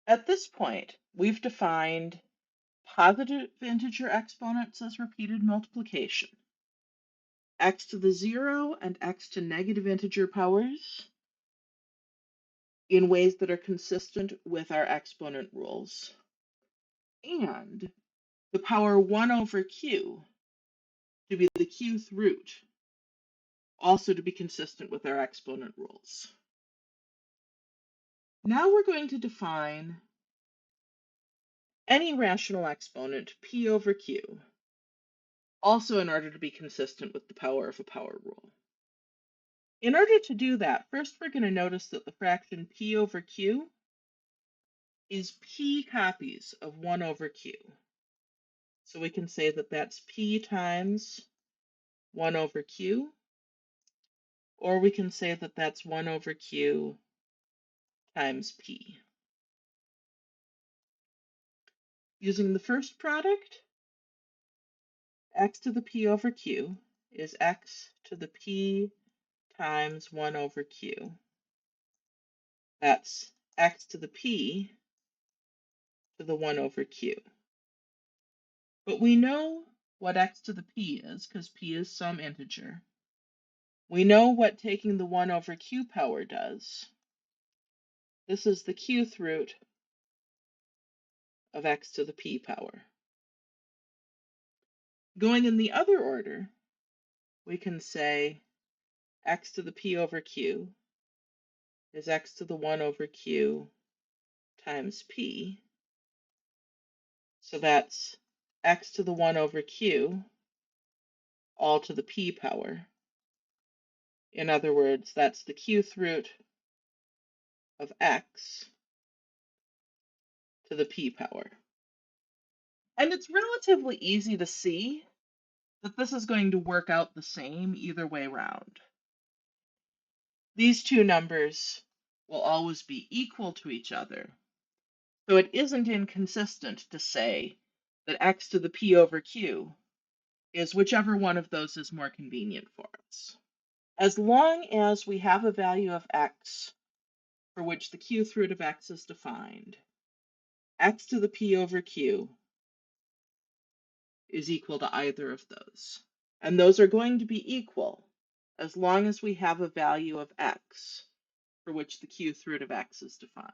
At this point, we've defined positive integer exponents as repeated multiplication, x to the 0 and x to negative integer powers in ways that are consistent with our exponent rules, and the power 1 over q to be the qth root, also to be consistent with our exponent rules. Now we're going to define any rational exponent p over q, also in order to be consistent with the power of a power rule. In order to do that, first we're going to notice that the fraction p over q is p copies of 1 over q. So we can say that that's p times 1 over q, or we can say that that's 1 over q times p. Using the first product, x to the p over q is x to the p times 1 over q. That's x to the p to the 1 over q. But we know what x to the p is because p is some integer. We know what taking the 1 over q power does. This is the qth root of x to the p power. Going in the other order, we can say x to the p over q is x to the 1 over q times p. So that's x to the 1 over q all to the p power. In other words, that's the qth root of x to the p power. And it's relatively easy to see that this is going to work out the same either way round. These two numbers will always be equal to each other, so it isn't inconsistent to say that x to the p over q is whichever one of those is more convenient for us. As long as we have a value of x for which the qth root of x is defined, x to the p over q is equal to either of those. And those are going to be equal as long as we have a value of x for which the qth root of x is defined.